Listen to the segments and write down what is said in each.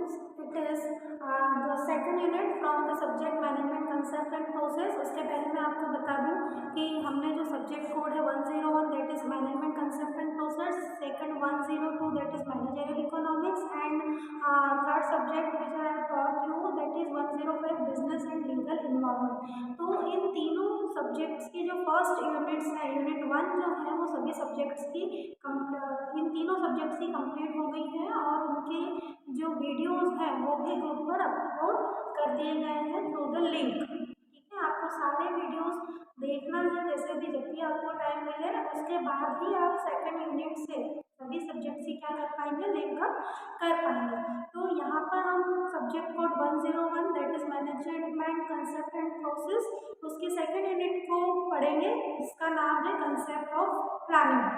It is the second unit from the subject management concept and process. उसके पहले मैं आपको बता दूं कि हमने जो सब्जेक्ट कोड है 101 that is management concept and process, second 102 that is managerial economics and third subject which I have taught you that is 105 business and legal environment. तो इन तीनों सब्जेक्ट्स की जो फर्स्ट यूनिट्स है, यूनिट 1 जो है वो सभी सब्जेक्ट्स की इन तीनों सब्जेक्ट्स की कंप्लीट हो गई है और उनके जो वीडियोस हैं वो भी ग्रुप पर अपलोड कर दिए गए हैं थ्रू द लिंक। ठीक है, आपको सारे वीडियोस देखना है जैसे भी, जब भी आपको टाइम मिले, उसके बाद ही आप सेकंड यूनिट से सभी सब्जेक्ट्स की क्या कर पाएंगे, लिंक अप कर पाएंगे। तो यहाँ पर हम subject code 101 that is management concept and process, उसकी सेकंड यूनिट को पढ़ेंगे। इसका नाम है कंसेप्ट ऑफ प्लानिंग,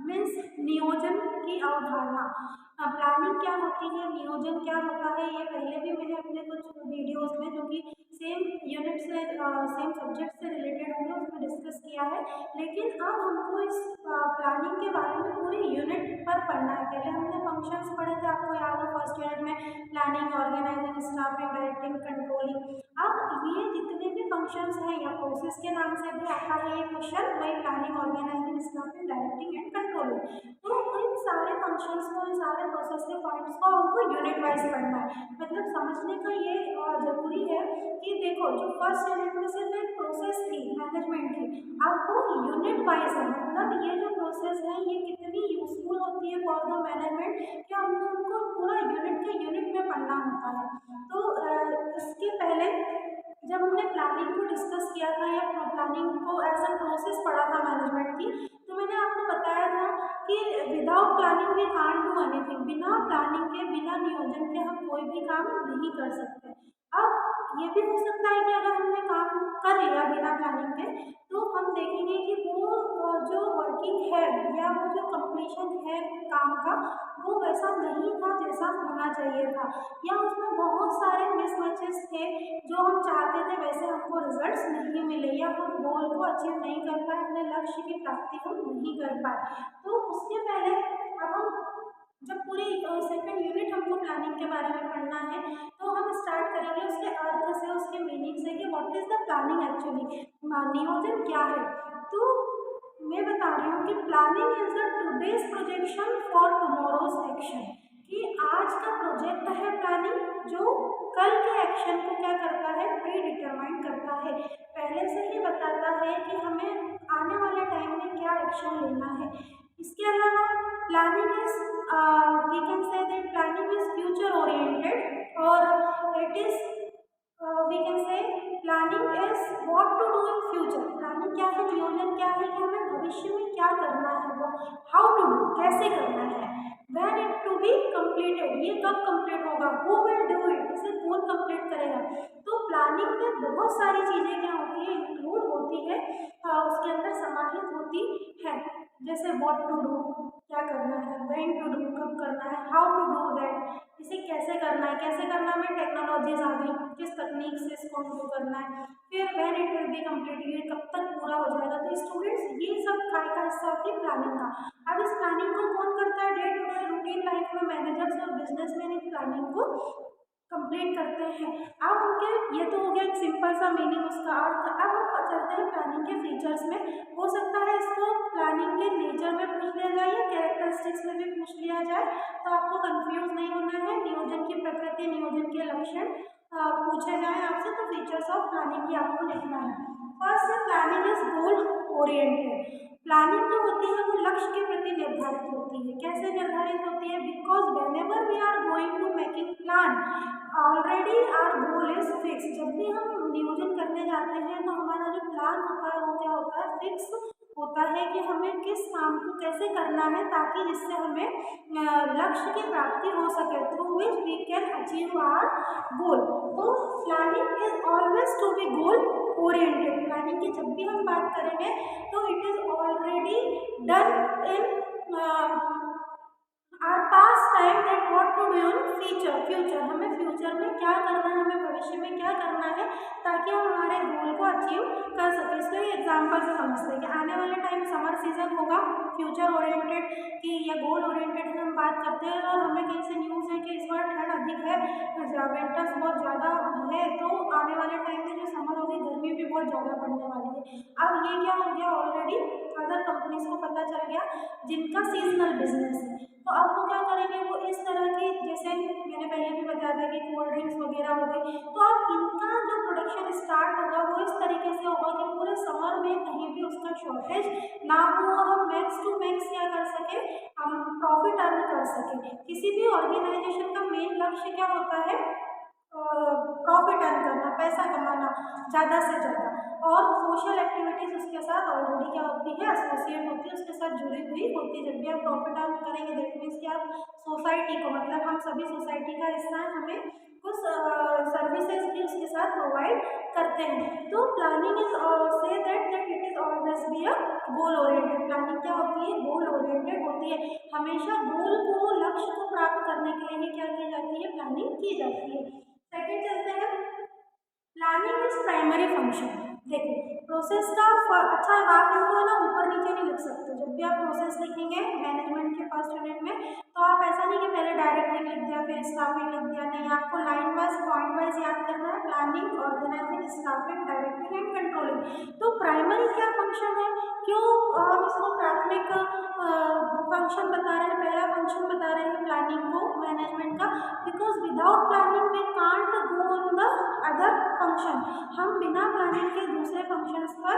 मीन्स नियोजन की अवधारणा। प्लानिंग क्या होती है, नियोजन क्या होता है, ये पहले भी मैंने अपने कुछ वीडियोस में जो कि सेम यूनिट से सेम सब्जेक्ट से रिलेटेड होंगे उसमें डिस्कस किया है। लेकिन अब हमको इस प्लानिंग के बारे में पूरी यूनिट पर पढ़ना है। पहले हमने फंक्शंस पढ़े थे, आपको याद हो फर्स्ट यूनिट में, planning, organising, staffing, directing, controlling. अब ये जितने भी फंक्शंस हैं या प्रोसेस के नाम से भी आता है ये क्वेश्चन, वही planning, organising, staffing, directing and controlling. तो इन सारे फंक्शंस को, इन सारे प्रोसेस के पॉइंट्स को हमको यूनिट वाइज पढ़ना है। मतलब समझने का ये जरूरी है कि देखो जो फर्स्ट यूनिट में सिर्फ एक प्रोसेस थी मैनेजमेंट की, अब वो यूनिट वाइज है। मतलब ये जो प्रोसेस है ये कितनी यूजफुल होती है फॉर द मैनेजमेंट कि हमको उनको पूरा यूनिट के यूनिट में पढ़ना होता है। तो इसके पहले जब हमने प्लानिंग को डिस्कस किया था या प्लानिंग को एज अ प्रोसेस पढ़ा था मैनेजमेंट की, तो मैंने आपको बताया था कि without planning we can't do anything, बिना प्लानिंग के, बिना नियोजन के हम कोई भी काम नहीं कर सकते। अब ये भी हो सकता है कि अगर हमने काम कर लिया बिना प्लानिंग के, तो हम देखेंगे कि वो जो वर्किंग है या वो जो कंप्लीशन है काम का, वो वैसा नहीं था जैसा होना चाहिए था, या उसमें बहुत सारे मिसमैचेस थे, जो हम चाहते थे वैसे हमको रिजल्ट्स नहीं मिले, या हम गोल को अचीव नहीं कर पाए, अपने लक्ष्य की प्राप्ति हम नहीं कर पाए। तो उसके पहले अब हम जब पूरी सेकंड यूनिट हमको प्लानिंग के बारे में पढ़ना है, तो हम स्टार्ट करेंगे उसके अर्थ से, उसके मीनिंग से कि what is the planning actually, नियोजन क्या है। तो मैं बता रही हूँ कि planning is the today's projection for tomorrow's action, कि आज का प्रोजेक्ट है प्लानिंग जो कल के एक्शन को क्या करता है, प्री डिटरमाइन करता है, पहले से ही बताता है कि हमें आने वाले टाइम में क्या एक्शन लेना है। इसके अलावा planning is we can say that planning is future oriented, और it is we can say planning is what to do in future. Planning क्या है, नियोजन क्या है कि हमें भविष्य में क्या करना है, वो हाउ टू डू, कैसे करना है, when it to be completed, ये कब कंप्लीट होगा, हु विल डू इट, इसे कौन कंप्लीट करेगा। तो प्लानिंग में बहुत सारी चीजें क्या होती है, इंक्लूड होती है, उसके अंदर समाहित होती है, जैसे व्हाट टू डू, क्या करना है, व्हेन टू डू, कब करना है, हाउ टू डू दैट, इसे कैसे करना है, कैसे करना में टेक्नोलॉजीज आ गई, किस तकनीक से इसको हमको करना है, फिर when it will be completed, कब तक पूरा हो जाएगा। तो स्टूडेंट्स ये सब काय का हिस्सा होती है प्लानिंग का। अब इस प्लानिंग को कौन करता है, day to day routine life में मैनेजर्स और बिजनेसमैन इस प्लानिंग को कंप्लीट करते हैं। अब उनके ये तो हो गया एक सिंपल सा मीनिंग, उसका अर्थ। अब हम चलते हैं प्लानिंग के फीचर्स में। हो सकता है इसको प्लानिंग के नेचर में पूछ लिया जाए या कैरेक्टरिस्टिक्स में भी पूछ लिया जाए, तो आपको कंफ्यूज नहीं होना है। नियोजन की प्रकृति, नियोजन के लक्षण पूछे जाए आपसे, तो फीचर्स ऑफ प्लानिंग ही आपको लिखना है। फर्स्ट है planning is goal oriented. Planning जो होती है वो लक्ष्य के प्रति निर्धारित होती है। कैसे निर्धारित होती है, because whenever we are going to making plan already our goal is fix. जब भी हम नियोजन करने जाते हैं तो हमारा जो प्लान होता है वो क्या होता है, फिक्स होता है कि हमें किस काम को कैसे करना है, ताकि जिससे हमें लक्ष्य की प्राप्ति हो सके, through which we can achieve our goal. तो planning is always to be goal oriented. Planning की जब भी हम बात करेंगे तो it is already done in our past time that what to do in future. हमें फ्यूचर में क्या करना है, हमें भविष्य में क्या करना है, ताकि हम हमारे गोल को अचीव कर सकें। इसको एग्जाम्पल से समझते हैं कि आने वाले टाइम समर सीजन होगा, फ्यूचर ओरिएंटेड की या गोल ओरिएंटेड हम बात करते हैं, और हमें कहीं से न्यूज़ है कि इस बार ठंड अधिक है, विंटर्स बहुत ज़्यादा है, तो आने वाले टाइम में जो समर होगी गर्मी भी बहुत ज़्यादा पड़ने वाली है। अब ये क्या हो गया, ऑलरेडी अदर कंपनीज को पता चल गया जिनका सीजनल बिजनेस है, तो अब वो क्या करेंगे, वो इस तरह की, जैसे मैंने पहले भी बताया था कि कोल्ड ड्रिंक्स वगैरह हो गई, तो अब इनका जो प्रोडक्शन स्टार्ट होगा वो इस तरीके से होगा कि पूरे समर में कहीं भी उसका शॉर्टेज ना हो और हम मैक्स टू मैक्स क्या कर सके, हम प्रॉफिट अर्न कर सके। किसी भी ऑर्गेनाइजेशन का मेन लक्ष्य क्या होता है, प्रॉफिट अर्न करना, पैसा कमाना ज़्यादा से ज़्यादा, और सोशल एक्टिविटीज़ उसके साथ ऑलरेडी क्या होती है, एसोसिएट होती है, उसके साथ जुड़ी हुई होती है। जब भी आप प्रॉफिट अर्न करेंगे दैट मीन्स कि आप सोसाइटी को, मतलब हम सभी सोसाइटी का हिस्सा है, हमें कुछ सर्विसेज भी उसके साथ प्रोवाइड करते हैं। तो planning is say that it is always be a goal oriented. Planning क्या होती है, गोल ओरिएंटेड होती है, हमेशा गोल को, लक्ष्य को प्राप्त करने के लिए ही क्या की जाती है, प्लानिंग की जाती है। सेकंड चलते हैं, प्लानिंग इज प्राइमरी फंक्शन। देखो प्रोसेस का अच्छा, आप इसको ना ऊपर नीचे नहीं लिख सकते। जब भी आप प्रोसेस लिखेंगे मैनेजमेंट के फर्स्ट यूनिट में, तो आप ऐसा नहीं कि पहले डायरेक्टिंग लिख दिया फिर स्टाफिंग लिख दिया, नहीं, आपको लाइन वाइज पॉइंट वाइज याद करना है। Planning, organising, staffing, directing and controlling. तो प्राइमरी क्या फंक्शन है, क्यों हम इसको प्राथमिक फंक्शन बता रहे हैं, पहला फंक्शन बता रहे हैं प्लानिंग को मैनेजमेंट का, because without planning we can't go on the other function. हम बिना प्लानिंग के दूसरे फंक्शंस पर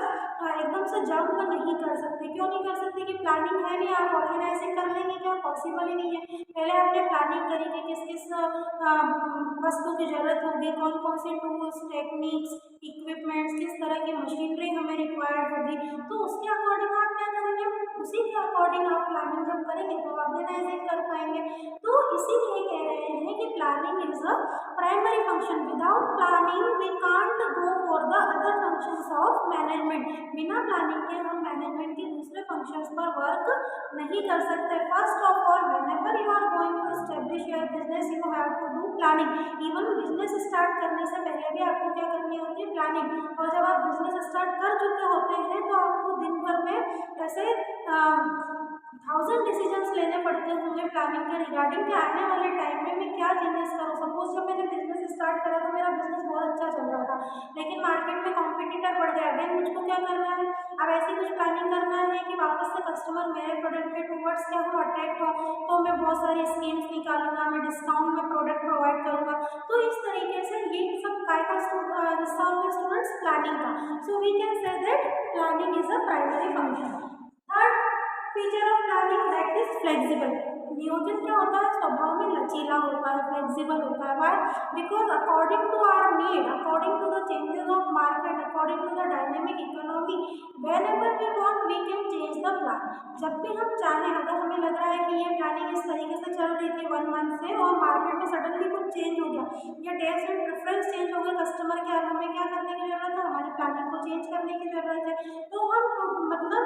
एकदम से जंप नहीं कर सकते। क्यों नहीं कर सकते, कि प्लानिंग है नहीं, आप ऑर्गेनाइजिंग कर लेंगे क्या, पॉसिबल ही नहीं है। पहले आपने प्लानिंग करी कि किस किस वस्तु की जरूरत होगी, कौन कौन से टूल्स, टेक्निक्स, इक्विपमेंट्स, किस तरह की मशीनरी हमें रिक्वायर्ड होगी, तो उसके अकॉर्डिंग आप क्या करेंगे, उसी के अकॉर्डिंग आप प्लानिंग जब करेंगे तो ऑर्गेनाइजिंग कर पाएंगे। तो इसीलिए कह रहे हैं कि planning is a primary function. Without planning we can't go for the other functions of management. बिना प्लानिंग के हम मैनेजमेंट के दूसरे फंक्शंस पर वर्क नहीं कर सकते। First of all, whenever you are going to establish your business you have to do planning. Even business start करने से पहले भी आपको क्या करनी होती है, प्लानिंग। और जब आप बिजनेस स्टार्ट कर चुके होते हैं तो आपको दिन भर में ऐसे 1000 डिसीजंस लेने पड़ते होंगे प्लानिंग के रिगार्डिंग कि आने वाले टाइम में मैं क्या चेंजेस करूँ। सपोज जब मैंने बिजनेस स्टार्ट करा तो मेरा बिजनेस बहुत अच्छा चल रहा था, लेकिन मार्केट में कॉम्पिटिटर बढ़ गया, देन मुझको क्या करना है, अब ऐसी कुछ प्लानिंग करना है कि वापस से कस्टमर मेरे प्रोडक्ट के टूवर्ड्स क्या हो, अट्रैक्ट हो, तो मैं बहुत सारी स्कीम्स निकालूंगा, मैं डिस्काउंट में प्रोडक्ट प्रोवाइड करूंगा। तो इस तरीके से ये सब काय का हिस्सा होगा स्टूडेंट्स, प्लानिंग का। So we can say that planning is a primary function. Third feature of planning that is flexible. नियोजन क्या होता है, स्वभाव में लचीला होता है, फ्लेक्सिबल होता है। Why, because according to our need, according to the changes of market, according to the dynamic economy, whenever we want we can change the plan. जब भी हम चाहें, अगर हमें लग रहा है कि ये प्लानिंग इस तरीके से चल रही थी 1 मंथ से और मार्केट में सडनली कुछ चेंज हो गया, या टेस्ट एंड प्रेफरेंस चेंज हो गए कस्टमर के, अब हमें क्या करने की जरूरत है, हमारी प्लानिंग को चेंज करने की जरूरत है। तो हम मतलब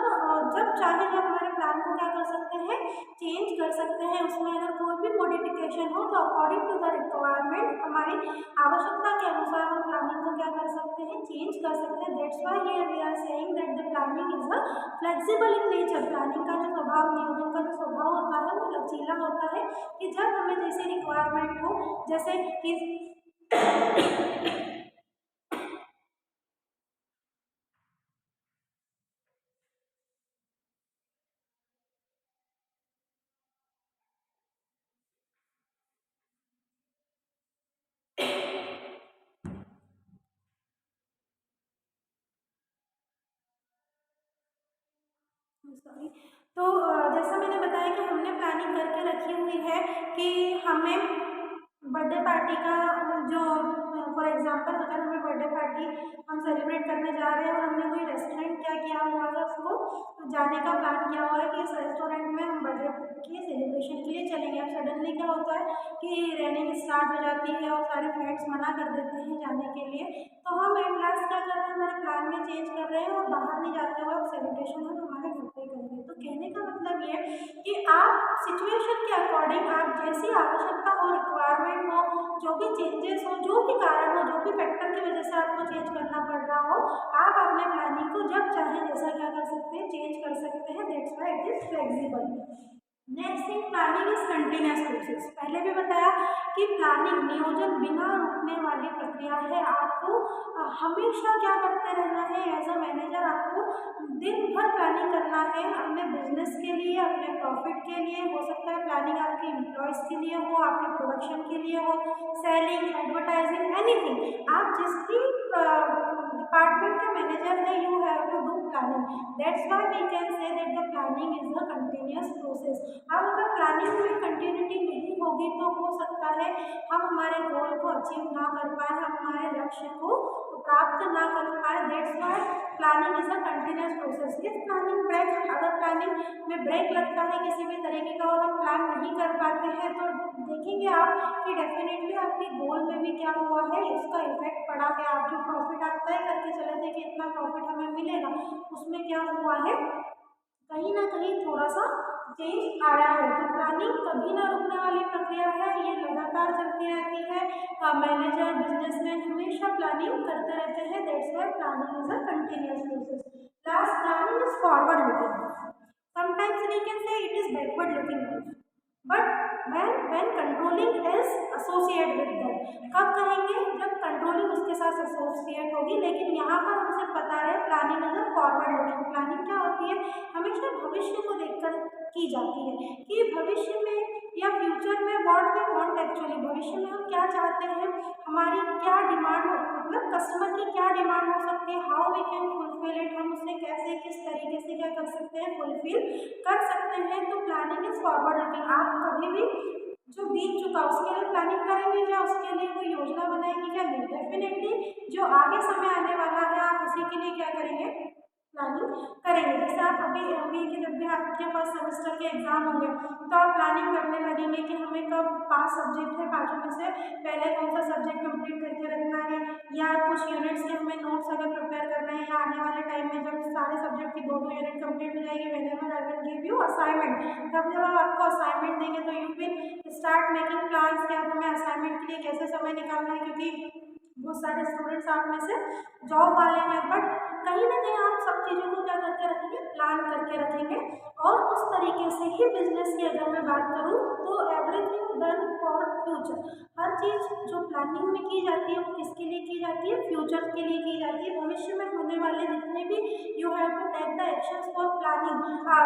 जब चाहे जब हमारे प्लान को क्या कर सकते हैं, चेंज कर सकते हैं। उसमें अगर कोई भी मॉडिफिकेशन हो तो अकॉर्डिंग टू द रिक्वायरमेंट, हमारी आवश्यकता के अनुसार हम प्लानिंग को क्या कर सकते हैं, चेंज कर सकते हैं। That's why here we are saying that the planning is a flexible in nature. Planning का जो स्वभाव, नियोजन का जो स्वभाव होता है वो लचीला होता है, कि जब हमें जैसे रिक्वायरमेंट हो, जैसे कि सॉरी, तो जैसा मैंने बताया कि हमने प्लानिंग करके रखी हुई है कि हमें बर्थडे पार्टी का जो, फॉर एग्जांपल अगर हमें बर्थडे पार्टी हम सेलिब्रेट करने जा रहे हैं और हमने कोई रेस्टोरेंट क्या किया हुआ है, उसको जाने का प्लान किया हुआ है कि इस रेस्टोरेंट में हम बर्थडे के सेलिब्रेशन के लिए चलेंगे। अब सडनली क्या होता है कि रेनिंग स्टार्ट हो जाती है और सारे फ्रेंड्स मना कर देते हैं जाने के लिए, तो हम एट लास्ट क्या कर रहे हैं, हमारे प्लान में चेंज कर रहे हैं और बाहर नहीं जाते हुए अब सेलिब्रेशन हम हमारे घर पे करेंगे। तो कहने का मतलब ये कि आप सिचुएशन के अकॉर्डिंग, आप जैसी आवश्यकता हो, रिक्वायरमेंट हो, जो भी चेंजेस हो, जो भी कारण हो, जो भी फैक्टर की वजह से आपको चेंज करना पड़ रहा हो, आप अपने प्लानिंग को जब चाहे जैसा क्या कर सकते हैं, चेंज कर सकते हैं। That's why it is flexible. Next thing, planning is continuous process. पहले भी बताया कि प्लानिंग नियोजन बिना रुकने वाली प्रक्रिया है। आपको हमेशा क्या करते रहना है एज अ मैनेजर, आपको दिन भर प्लानिंग करना है अपने बिजनेस के लिए, अपने प्रॉफिट के लिए। हो सकता है प्लानिंग आपके एम्प्लॉयज़ के लिए हो, आपके प्रोडक्शन के लिए हो, सेलिंग, एडवर्टाइजिंग, एनीथिंग। आप जिस भी डिपार्टमेंट के मैनेजर है, you have to do planning. That's why we can say that the planning is a continuous process. अब अगर प्लानिंग में कंटिन्यूटी नहीं होगी तो हो सकता है हम हमारे गोल को अचीव ना कर पाए, हम हमारे लक्ष्य को प्राप्त ना कर पाए। That's why planning is a continuous process. If planning break, अगर प्लानिंग में ब्रेक लगता है किसी भी तरीके का और हम प्लान नहीं कर पाते हैं, तो देखेंगे आप कि डेफिनेटली आपके गोल में भी क्या हुआ है, उसका इफेक्ट पड़ा है। आप जो प्रॉफिट आप तय करके चले थे कि इतना प्रॉफिट हमें मिलेगा, उसमें क्या हुआ है, कहीं ना कहीं थोड़ा सा चेंज आया है। तो प्लानिंग कभी ना रुकने वाली प्रक्रिया है, ये लगातार चलती रहती है। मैनेजर, बिजनेसमैन हमेशा प्लानिंग करते रहते हैं। That's why planning is a continuous process. Last, planning is forward looking, sometimes we can say it is backward looking, but when controlling is associate with that। कब कहेंगे, जब कंट्रोलिंग उसके साथ associate होगी। लेकिन यहाँ पर हमसे पता रहे planning is a forward looking. Planning क्या होती है, हमेशा भविष्य को देखकर की जाती है कि भविष्य में या फ्यूचर में व्हाट वी वांट एक्चुअली, भविष्य में हम क्या चाहते हैं, हमारी क्या डिमांड हो, मतलब कस्टमर की क्या डिमांड हो सकती है, how we can fulfil it, हम उसे कैसे, किस तरीके से क्या कर सकते हैं, फुलफिल कर सकते हैं। तो प्लानिंग इज फॉरवर्ड लुकिंग। आप कभी भी जो बीत चुका उसके लिए प्लानिंग करेंगे क्या, उसके लिए कोई योजना बनाएंगे क्या? नहीं। डेफिनेटली जो आगे समय आने वाला है आप उसी के लिए क्या करेंगे, प्लानिंग करेंगे। जैसे आप अभी के जब भी आपके पास सेमेस्टर के एग्जाम होंगे तो आप प्लानिंग करने लगेंगे कि हमें कब 5 सब्जेक्ट है, 5 में से पहले कौन सा सब्जेक्ट कंप्लीट करके रखना है, या कुछ यूनिट्स के हमें नोट्स अगर प्रिपेयर करना है, या आने वाले टाइम में जब सारे सब्जेक्ट की 2-2 यूनिट कंप्लीट हो जाएगी, whenever I will give you assignment, तब जब हम आपको असाइनमेंट देंगे तो you will start making plans कि अब हमें असाइनमेंट के लिए कैसे समय निकालना है, क्योंकि बहुत सारे स्टूडेंट्स आप में से जॉब वाले हैं। बट कहीं ना कहीं आप सब चीज़ों को क्या करके रखेंगे, प्लान करके रखेंगे। और उस तरीके से ही बिजनेस की अगर मैं बात करूँ तो एवरीथिंग डन फॉर फ्यूचर। हर चीज़ जो प्लानिंग में की जाती है वो किसके लिए की जाती है, फ्यूचर के लिए की जाती है। भविष्य में होने वाले जितने भी you have to take the actions for planning,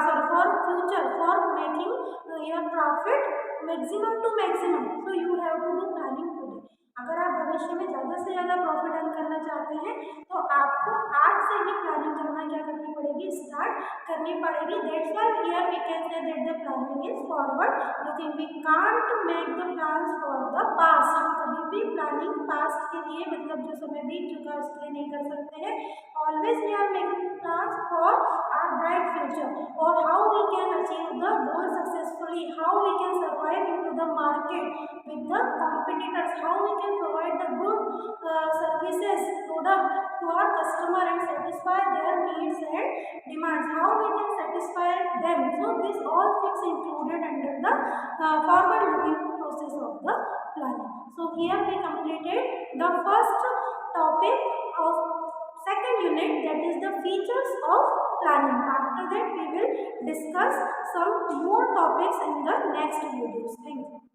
sorry for future, for making your profit maximum to maximum, so you have to do planning today. अगर आप भविष्य में ज़्यादा से ज़्यादा प्रॉफिट अर्न करना चाहते हैं तो आपको आज से ही प्लानिंग करना क्या करनी पड़ेगी, स्टार्ट करनी पड़ेगी। That's why here we can say that the planning is forward looking. We can't make the plans for the past. हम कभी भी प्लानिंग पास्ट के लिए, मतलब जो समय बीत चुका है उसके लिए नहीं कर सकते हैं। Always we are making plans for our bright future और how we can achieve the goal successfully, how we can survive in to the market with the competitors, how we can provide the good services, product to our customer and satisfy their needs and demands, how we can satisfy them. So this all things included under the forward looking process of the planning. So here we completed the first topic of second unit, that is the features of planning. After that we will discuss some more topics in the next videos. Thank you.